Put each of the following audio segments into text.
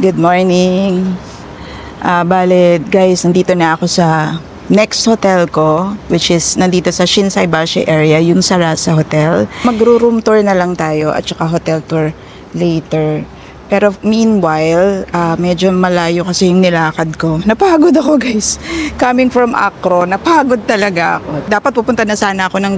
Good morning. Bale, guys, nandito na ako sa next hotel ko, which is nandito sa Shinsaibashi area, yung Sarasa Hotel. Magro-room tour na lang tayo at saka hotel tour later. Pero meanwhile, medyo malayo kasi yung nilakad ko. Napagod ako, guys. Coming from Acro, napagod talaga ako. Dapat pupunta na sana ako ng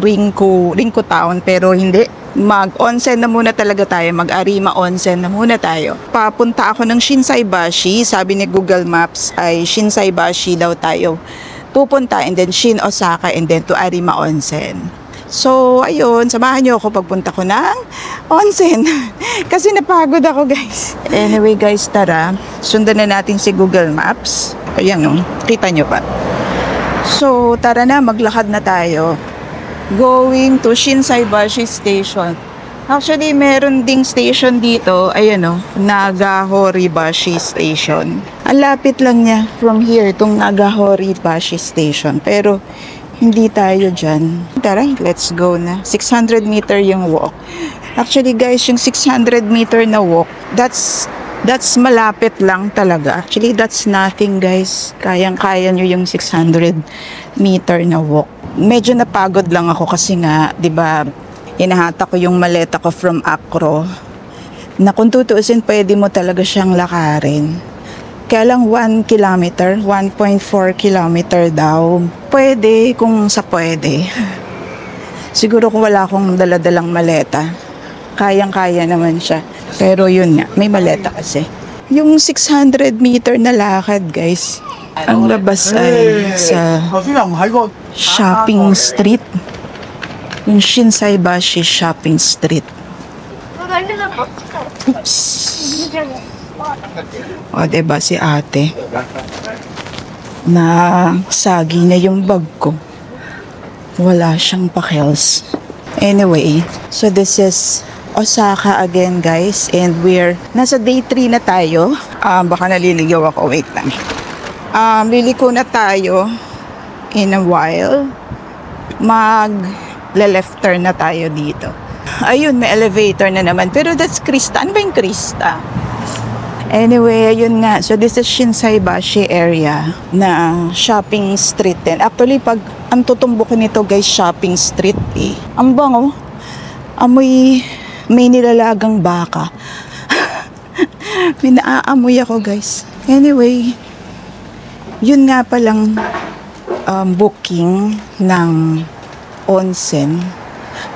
Ringko Town, pero hindi. Mag-onsen na muna talaga tayo. Mag-Arima Onsen na muna tayo. Papunta ako ng Shinsaibashi. Sabi ni Google Maps ay Shinsaibashi daw tayo pupunta, and then Shin Osaka, and then to Arima Onsen. So, ayun, samahan niyo ako pagpunta ko ng onsen. Kasi napagod ako, guys. Anyway, guys, tara. Sundan na natin si Google Maps. Ayan, no? Kita niyo pa. So, tara na, maglakad na tayo. Going to Shinsaibashi Station. Actually, meron ding station dito. Ayan, no? Nagahoribashi Station. Ang lapit lang niya from here, itong Nagahoribashi Station. Pero, hindi tayo dyan. Tara, let's go na. 600 meter yung walk. Actually, guys, yung 600 meter na walk, that's malapit lang talaga. Actually, that's nothing, guys. Kayang-kaya nyo yung 600 meter na walk. Medyo napagod lang ako kasi nga, di ba, inahata ko yung maleta ko from Acro. Na kung tutuusin, pwede mo talaga siyang lakarin. Kaya lang 1 kilometer, 1.4 kilometer daw. Pwede kung sa pwede. Siguro kung wala akong daladalang maleta, kayang-kaya naman siya. Pero yun nga, may maleta kasi. Yung 600 meter na lakad, guys, ang labas ay sa shopping street. Yung Shinsaibashi Shopping Street. Oops. O, diba si ate? Nasagi na yung bag ko. Wala siyang pakels. Anyway, so this is Osaka again, guys. And nasa day 3 na tayo. Baka naliligaw ako. Wait lang. Liliko na tayo in a while. Left turn na tayo dito. Ayun, may elevator na naman. Pero that's Krista. Ano ba yung Krista? Anyway, ayun nga. So, this is Shinsaibashi area na shopping street din. Actually, pag ang tutumbok nito, guys, shopping street eh. Ang bango. Amoy, may nilalagang baka. May naaamoy ako, guys. Anyway, yun nga palang booking ng onsen.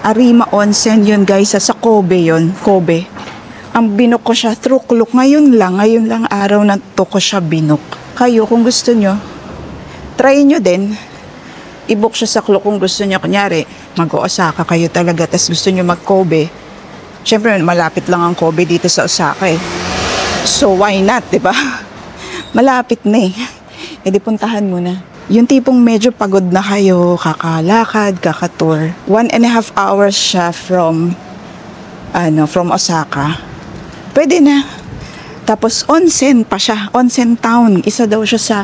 Arima Onsen yun, guys. Sa Kobe yun. Kobe. Ang binok ko siya through Klook. Ngayon lang araw na to ko siya binok. Kayo, kung gusto nyo, try nyo din. I-book siya sa Klook kung gusto nyo. Kunyari, mag-Osaka kayo talaga, tas gusto nyo mag-Kobe. Siyempre, malapit lang ang Kobe dito sa Osaka eh. So, why not, diba? Malapit na eh. E di puntahan mo na. Yung tipong medyo pagod na kayo, kakalakad, kakatour. 1.5 hours siya from Osaka. Pwede na. Tapos onsen pa siya, onsen town. Isa daw siya sa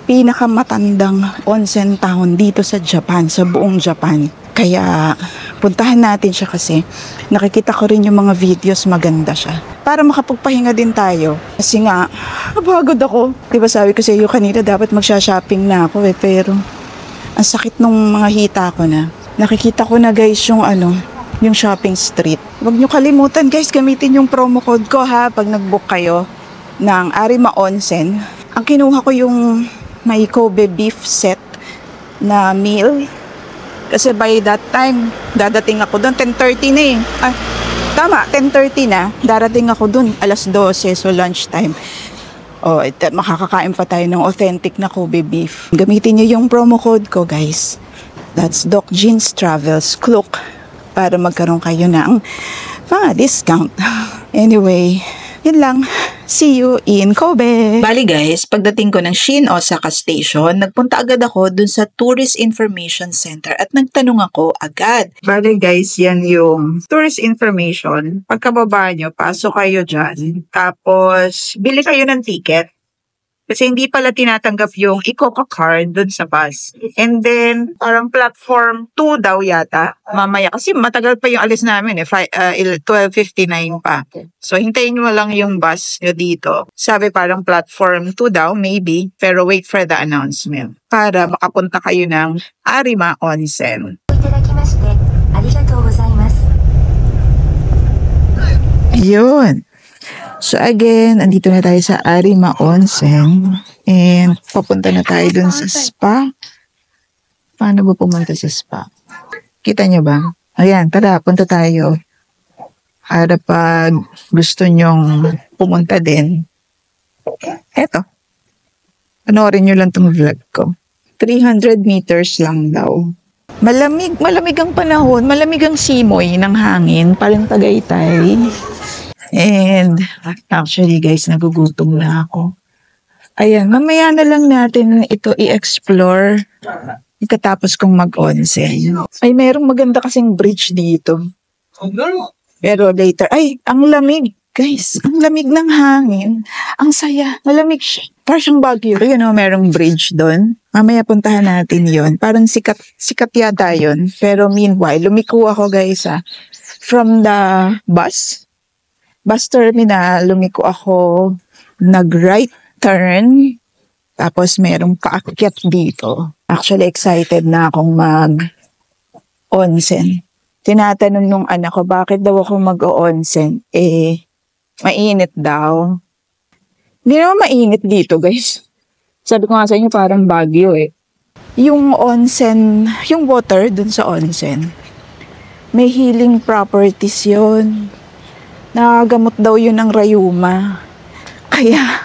pinakamatandang onsen town dito sa Japan, sa buong Japan. Kaya puntahan natin siya kasi nakikita ko rin yung mga videos, maganda siya. Para makapagpahinga din tayo. Kasi nga, napagod ako. Diba sabi ko sa iyo kanina, dapat magsha-shopping na ako eh. Pero, ang sakit nung mga hita ko na. Nakikita ko na, guys, yung shopping street. Huwag nyo kalimutan, guys, gamitin yung promo code ko ha, pag nag-book kayo ng Arima Onsen. Ang kinuha ko yung may Kobe beef set na meal. Kasi by that time, dadating ako doon, 10:30 na eh. Tama, 10:30 na. Darating ako dun, 12:00, so lunchtime. Makakakain pa tayo ng authentic na Kobe beef. Gamitin nyo yung promo code ko, guys. That's Doc Jeans Travels Klook para magkaroon kayo ng mga discount. Anyway, yun lang. See you in Kobe! Bali guys, pagdating ko ng Shin Osaka Station, nagpunta agad ako dun sa Tourist Information Center at nagtanong ako agad. Bali guys, yan yung tourist information. Pagkababa nyo, pasok kayo dyan. Tapos, bili kayo ng ticket. Kasi hindi pala tinatanggap yung Icoca card dun sa bus. And then, parang platform 2 daw yata. Mamaya, kasi matagal pa yung alis namin 12:59 pa. So, hintayin mo lang yung bus nyo dito. Sabi parang platform 2 daw, maybe. Pero wait for the announcement. Para makapunta kayo ng Arima Onsen. いただきましてありがとうございます。 Yun. So again, andito na tayo sa Arima Onsen. And papunta na tayo dun sa spa. Paano ba pumunta sa spa? Kita nyo ba? Ayan, tara, punta tayo. Para pag gusto nyong pumunta din. Eto. Panoorin nyo lang tong vlog ko. 300 meters lang daw. Malamig ang panahon, malamig ang simoy ng hangin, parang Tagaytay. And actually guys, nagugutom na ako. Ayan, mamaya na lang natin ito i-explore pagkatapos kong mag-onsen. Ay, merong maganda kasing bridge dito. Pero later, ay, ang lamig. Guys, ang lamig ng hangin. Ang saya. Malamig siya. Parang siyang Baguio. Ayun o, merong bridge doon. Mamaya puntahan natin yon. Parang sikat yata yun. Pero meanwhile, lumiko ako guys from the bus terminal. Lumiko ako, nag-right turn. Tapos merong paakyat dito. Actually, excited na akong mag-onsen. Tinatanong nung anak ko, bakit daw ako mag-onsen? Mainit daw. Hindi naman mainit dito, guys. Sabi ko nga sa inyo, parang Baguio Yung onsen, yung water dun sa onsen, may healing properties yun. Nakagamot daw yun ng rayuma. Kaya,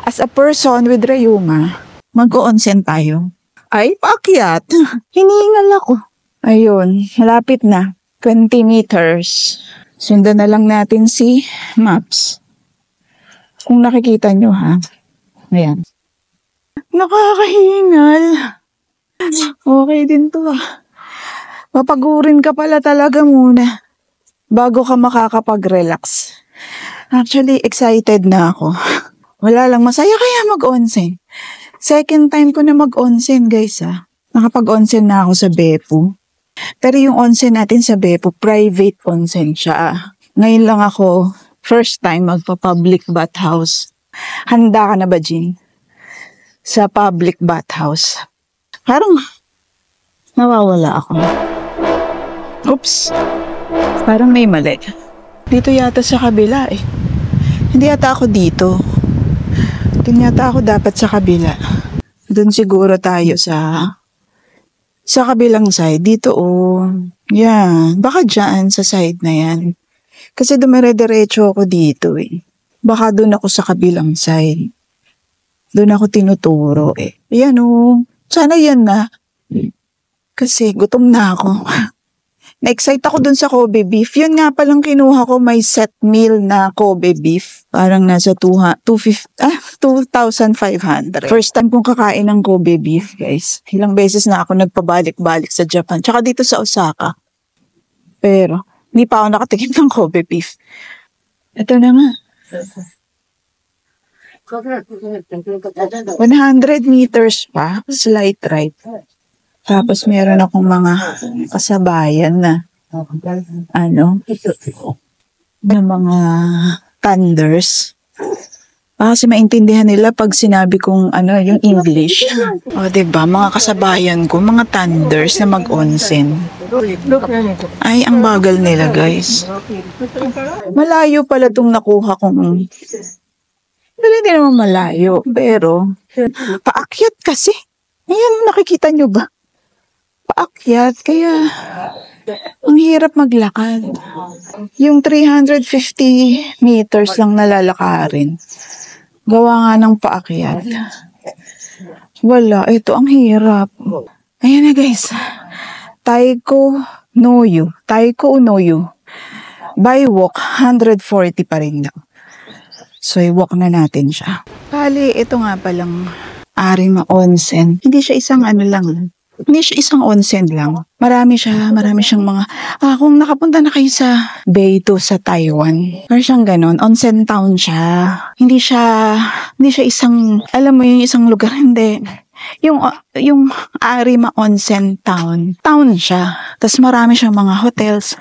as a person with rayuma, mag-onsen tayo. Ay, paakyat. Hinihingal ako. Ayun, malapit na. 20 meters. Sundan na lang natin si Maps. Kung nakikita nyo Ayan. Nakakahingal. Okay din to Papagurin ka pala talaga muna bago ka makakapag-relax. Actually, excited na ako. Wala lang, masaya kaya mag-onsen. Second time ko na mag-onsen guys Nakapag-onsen na ako sa Beppu. Pero yung onsen natin sa Beppu, private onsen siya. Ngayon lang ako, first time magpa-public bathhouse. Handa ka na ba, Jean? Sa public bathhouse. Parang nawawala ako. Oops. Parang may mali. Dito yata sa kabila Hindi yata ako dito. Doon yata ako dapat sa kabila. Doon siguro tayo sa kabilang side. Dito Yan. Baka dyan sa side na yan. Kasi dumire-diretso ako dito Baka doon ako sa kabilang side. Doon ako tinuturo Ayan Sana yan na. Kasi gutom na ako. Na-excite ako dun sa Kobe beef. Yun nga palang kinuha ko, may set meal na Kobe beef. Parang nasa 2,500. First time kong kakain ng Kobe beef, guys. Ilang beses na ako nagpabalik-balik sa Japan. Tsaka dito sa Osaka. Pero, hindi pa ako nakatikim ng Kobe beef. Ito na nga. 100 meters pa, slight right. Tapos meron akong mga kasabayan na na mga thunders. Kasi maintindihan nila pag sinabi kong yung English. Diba? Mga kasabayan ko, mga thunders na mag-onsen. Ay, ang bagal nila, guys. Malayo pala itong nakuha kong. Pero hindi naman malayo. Pero, paakyat kasi. Ayan, nakikita nyo ba? Paakyat, kaya ang hirap maglakad. Yung 350 meters lang nalalakarin. Gawa nga ng paakyat. Wala, ito ang hirap. Ayan na guys. Taiko Unoyu. By walk, 140 pa rin daw. So, i-walk na natin siya. Bali, ito nga palang Arima Onsen. Hindi siya isang lang. Hindi siya isang onsen lang. Marami siyang mga, kung nakapunta na kayo sa Beitou sa Taiwan, or siyang ganon, onsen town siya. Hindi siya isang, alam mo yung isang lugar, hindi. Yung Arima Onsen town siya. Tapos marami siyang mga hotels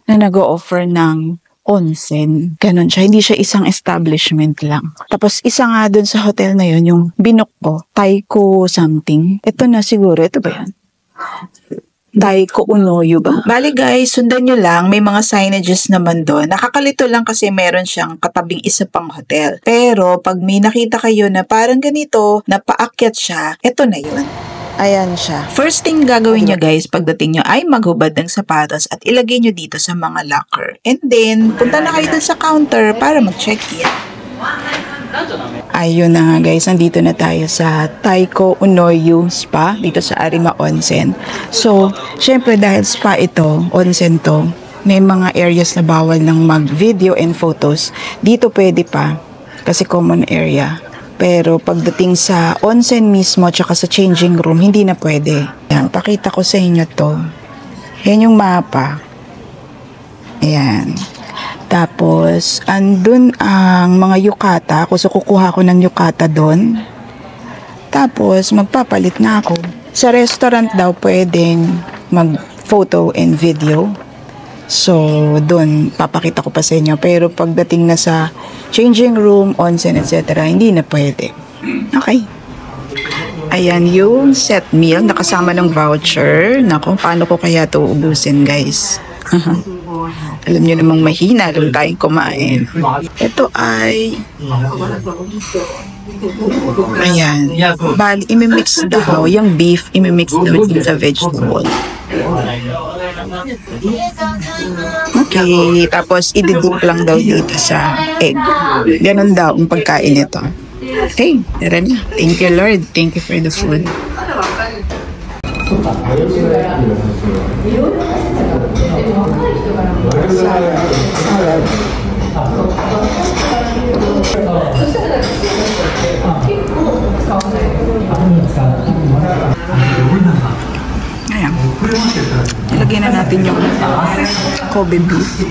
na nag-o-offer ng onsen. Ganon siya. Hindi siya isang establishment lang. Tapos isa nga dun sa hotel na yun, yung binook ko, Taiko something. Ito na siguro. Ito ba yan? Taiko Unoyo ba? Bali guys, sundan nyo lang, may mga signages naman doon. Nakakalito lang kasi meron siyang katabing isa pang hotel. Pero pag may nakita kayo na parang ganito, na paakyat siya, ito na yun. Ayan siya. First thing gagawin nyo guys pagdating nyo ay maghubad ng sapatos at ilagay nyo dito sa mga locker. And then, punta na kayo dun sa counter para mag-check-in. Ayun na nga guys, nandito na tayo sa Taiko Unoyo Spa dito sa Arima Onsen. So, syempre dahil spa ito, onsen to, may mga areas na bawal ng mag-video and photos. Dito pwede pa kasi common area. Pero pagdating sa onsen mismo tsaka sa changing room, hindi na pwede. Yan, pakita ko sa inyo to. Yan yung mapa. Ayan. Tapos, andun ang mga yukata. So, kukuha ko ng yukata doon. Tapos, magpapalit na ako. Sa restaurant daw, pwedeng mag-photo and video. So, doon, papakita ko pa sa inyo. Pero pagdating na sa changing room, onsen, etc., hindi na pwede. Okay. Ayan yung set meal. Nakasama ng voucher. Naku, paano ko kaya ito ubusin, guys? Alam nyo namang mahina lang tayong kumain. Ito ay ayan. Bali, imimix daw. Yung beef, imimix daw sa vegetable. Okay. Tapos, ididip lang daw dito sa egg. Ganon daw ang pagkain nito. Okay. Tara na. Thank you, Lord. Thank you for the food. Salad. Ayan. Ilagay na natin yung Kobe beef.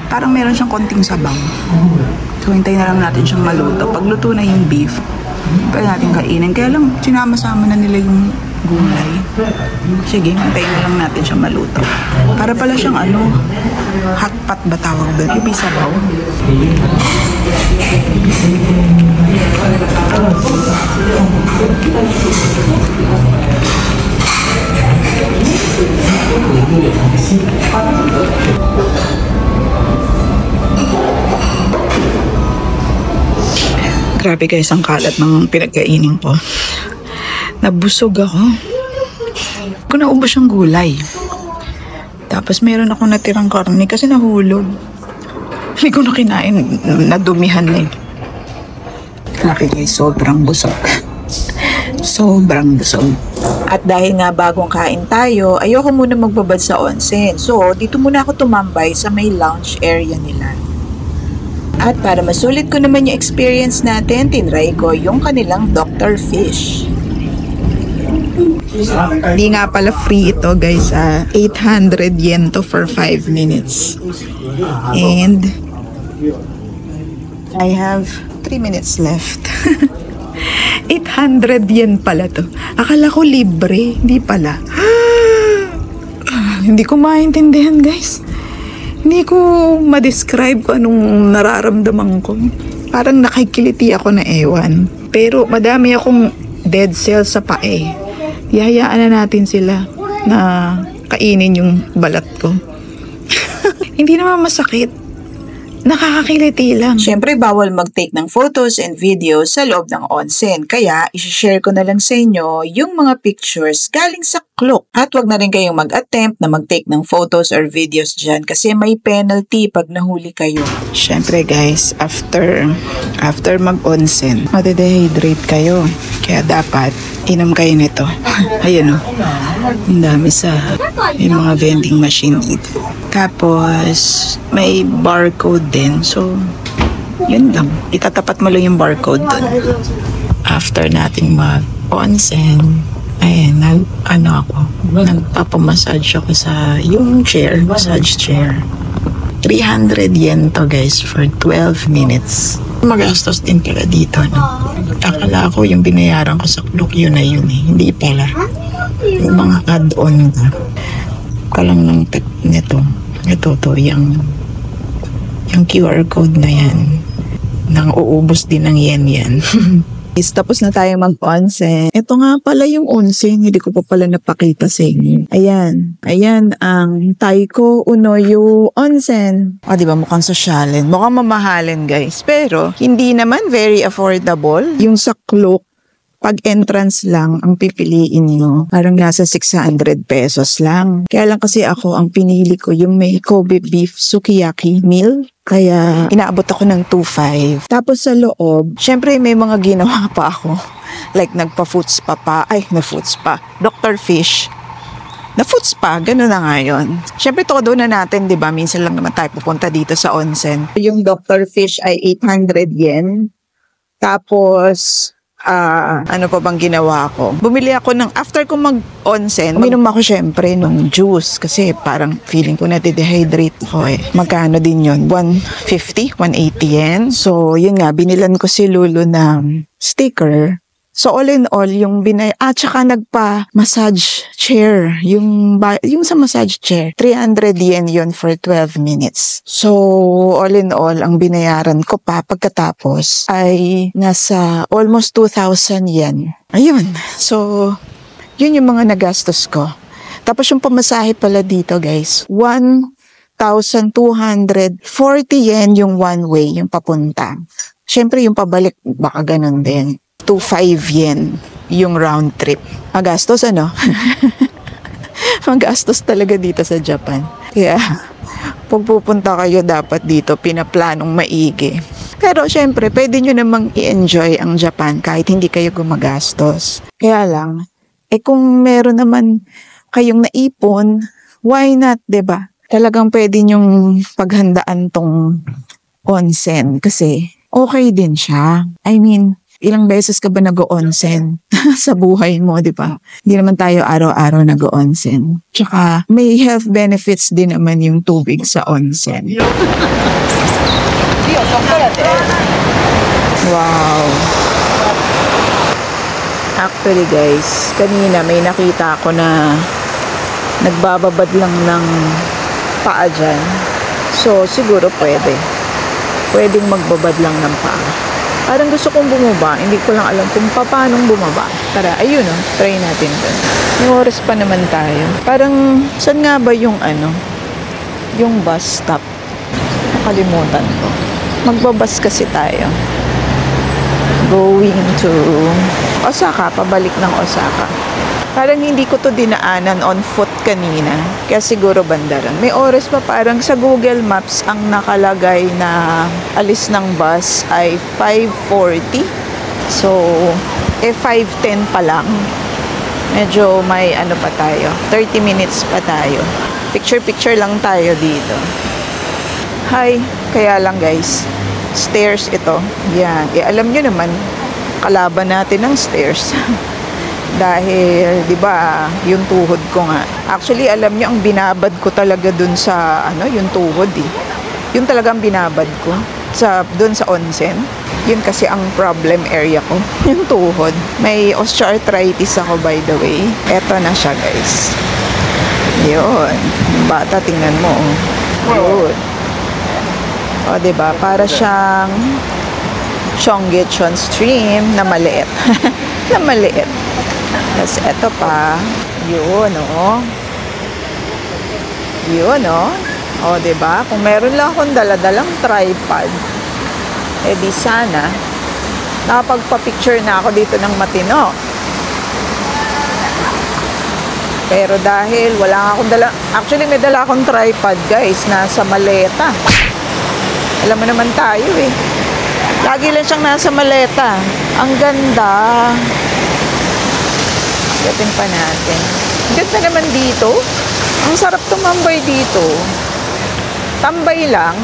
Parang meron siyang konting sabaw. So, hintayin na lang natin siyang maluto. Pag luto na yung beef, pwede natin kainin. Kaya lang, sinama-sama na nila yung gulay. Sige, hintayin na lang natin siyang maluto. Para pala siyang hot pot ba tawag doon? Ibi sabaw. Grabe guys, ang kalat ng pinagkainin ko. Nabusog ako. Kung naubos yung gulay. Tapos meron akong natirang karne kasi nahulog. Hindi ko na kinain. Nadumihan na eh. Laki guys, sobrang busog. Sobrang busog. At dahil nga bagong kain tayo, ayoko muna magbabad sa onsen. So, dito muna ako tumambay sa may lounge area nila. At para masulit ko naman yung experience natin, tinry ko yung kanilang Dr. Fish. Hindi nga pala free ito guys. 800 yen to for 5 minutes. And I have 3 minutes left. 800 yen pala to. Akala ko libre. Hindi pala. Hindi ko maintindihan guys. Hindi ko ma-describe kung anong nararamdaman ko. Parang nakikiliti ako na ewan. Pero madami akong dead cells sa pae. Ihayaan na natin sila na kainin yung balat ko. Hindi naman masakit. Nakakakiliti lang. Siyempre, bawal mag-take ng photos and videos sa loob ng onsen. Kaya, isi-share ko na lang sa inyo yung mga pictures galing sa Klook. At wag na rin kayong mag-attempt na mag-take ng photos or videos dyan kasi may penalty pag nahuli kayo. Siyempre guys, after mag-onsen, made-dehydrate kayo. Kaya dapat, inom kayo nito. Ayan o. Ang dami sa may mga vending machine dito. Tapos, may barcode din. So, yun lang. Itatapat mo lang yung barcode dun. After nating mag-onsen, Ayan, nagpapamassage ako sa yung chair, massage chair. 300 yen to guys for 12 minutes. Magastos din pala dito, no? Akala ko yung binayaran ko sa Klook yun na yun eh. Hindi pala. Yung mga add-on na. Kalang ng tip nito. Ito to, yung QR code na yan. Nang uubos din ng yen yan. Tapos na tayo mag-onsen. Ito nga pala yung onsen. Hindi ko pa pala napakita sa inyo. Ayan. Ayan ang Taiko Unoyo Onsen. O, diba mukhang sosyalin. Mukhang mamahalin, guys. Pero, hindi naman very affordable. Yung sa Klook, pag entrance lang ang pipiliin nyo, parang nasa 600 pesos lang. Kaya lang kasi ako, ang pinili ko yung may Kobe beef sukiyaki meal. Kaya inaabot ako ng 2.5. Tapos sa loob, syempre may mga ginawa pa ako. Like nagpa-foot spa pa. Na-foot spa. Dr. Fish. Na-foot spa. Ganun na nga yun. Syempre todo na natin, di ba? Minsan lang naman tayo pupunta dito sa onsen. Yung Dr. Fish ay 800 yen. Tapos ano pa bang ginawa ko? Bumili ako ng, after ko mag-onsen, uminom ako syempre ng juice kasi parang feeling ko na-dehydrate ko eh. Magkano din yun? 150, 180 yen. So, yun nga, binilan ko si Lulu ng sticker. So, all in all, yung tsaka nagpa-massage chair. Yung sa massage chair, 300 yen yun for 12 minutes. So, all in all, ang binayaran ko pa pagkatapos ay nasa almost 2,000 yen. Ayun. So, yun yung mga nagastos ko. Tapos yung pamasahe pala dito, guys, 1,240 yen yung one way, yung papunta. Siyempre, yung pabalik, baka ganun din. 2.5 yen yung round trip. Magastos, ano? Magastos talaga dito sa Japan. Kaya, pag pupunta kayo, dapat dito, pinaplanong maigi. Pero, syempre, pwede nyo namang i-enjoy ang Japan kahit hindi kayo gumagastos. Kaya lang, kung meron naman kayong naipon, why not, diba? Talagang pwede nyong paghandaan tong onsen kasi okay din siya. I mean, ilang beses ka ba nag-onsen sa buhay mo, di ba? Hindi naman tayo araw-araw nag-onsen. Tsaka, may health benefits din naman yung tubig sa onsen. Wow! Actually guys, kanina may nakita ako na nagbababad lang ng paa dyan. So, siguro pwede. Pwedeng magbabad lang ng paa. Parang gusto kong bumaba. Hindi ko lang alam kung paano bumaba. Tara, ayun o. Try natin dun. May oras pa naman tayo. Parang, saan nga ba yung yung bus stop? Nakalimutan ko. Magbabas kasi tayo. Going to Osaka. Pabalik ng Osaka. Parang hindi ko to dinaanan on foot kanina. Kaya siguro bandaran. May oras pa parang sa Google Maps ang nakalagay na alis ng bus ay 5:40. So, 5:10 pa lang. Medyo may pa tayo. 30 minutes pa tayo. Picture-picture lang tayo dito. Hi. Kaya lang guys. Stairs ito. Yan. Alam nyo naman, kalaban natin ng stairs. Dahil, di ba, yung tuhod ko nga. Actually, alam niyo, ang binabad ko talaga dun sa, yung tuhod eh. Yun talagang binabad ko. Dun sa onsen. Yun kasi ang problem area ko. Yung tuhod. May osteoarthritis ako, by the way. Eto na siya, guys. Yun. Yung bata, tingnan mo. Good. O, di ba? Para siyang Chonggyecheon stream na maliit. Na maliit. Tapos eto pa, yun o, diba? Kung meron lang akong daladalang tripod, di sana, nakapagpa-picture na ako dito ng matino. Pero dahil wala akong actually may dala akong tripod guys, nasa maleta. Alam mo naman tayo eh. Lagi lang siyang nasa maleta. Ang ganda. Gatin pa natin. Ganda naman dito. Ang sarap tumambay dito. Tambay lang.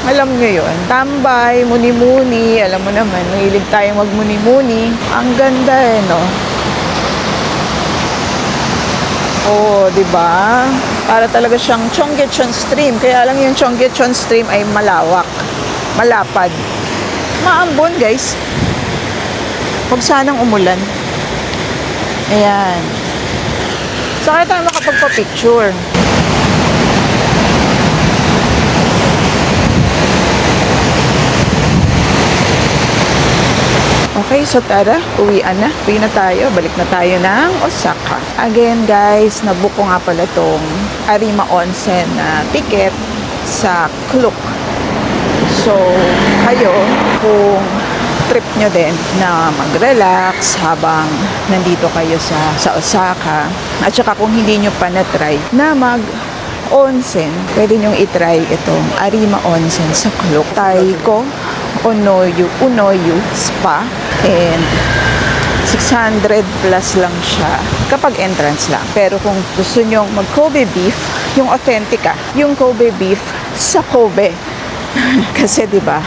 Alam nyo yun. Tambay, muni-muni. Alam mo naman, mahilig tayong magmuni-muni. Ang ganda no? Oh, di ba? Para talaga siyang Cheonggyecheon Stream. Kaya lang yung Cheonggyecheon Stream ay malawak. Malapad. Maambon, guys. Huwag sanang umulan. Ayan. Saan tayo makapagpa-picture? Okay, so tara, uwian na. Uwi na tayo. Balik na tayo ng Osaka. Again, guys, nabook ko nga pala tong Arima Onsen na ticket sa Klook. So, kayo, kung trip nyo din na mag-relax habang nandito kayo sa Osaka, at saka kung hindi nyo pa na-try na mag-onsen, pwede nyo i-try itong Arima Onsen sa Klook. Taiko Unoyu Spa, and 600 plus lang siya kapag entrance lang. Pero kung gusto nyo mag-Kobe beef, yung authentic yung Kobe beef sa Kobe. Kasi 'di ba?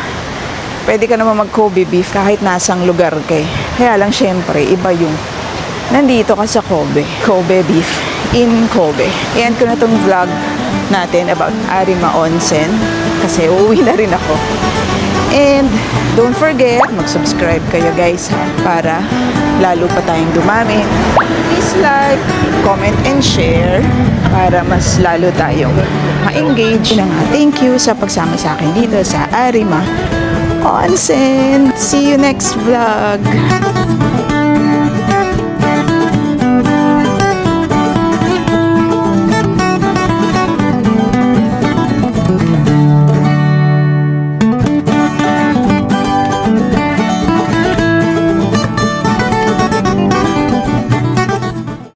Pwede ka naman mag-Kobe beef kahit nasang lugar ka. Kaya lang syempre iba yung nandito ka sa Kobe. Kobe beef in Kobe. I-end ko na tong vlog natin about Arima Onsen kasi uuwi na rin ako. And don't forget, mag-subscribe kayo guys para lalo pa tayong dumami. Please like, comment, and share para mas lalo tayong ma-engage. Thank you sa pagsama sa akin dito sa Arima Onsen. See you next vlog.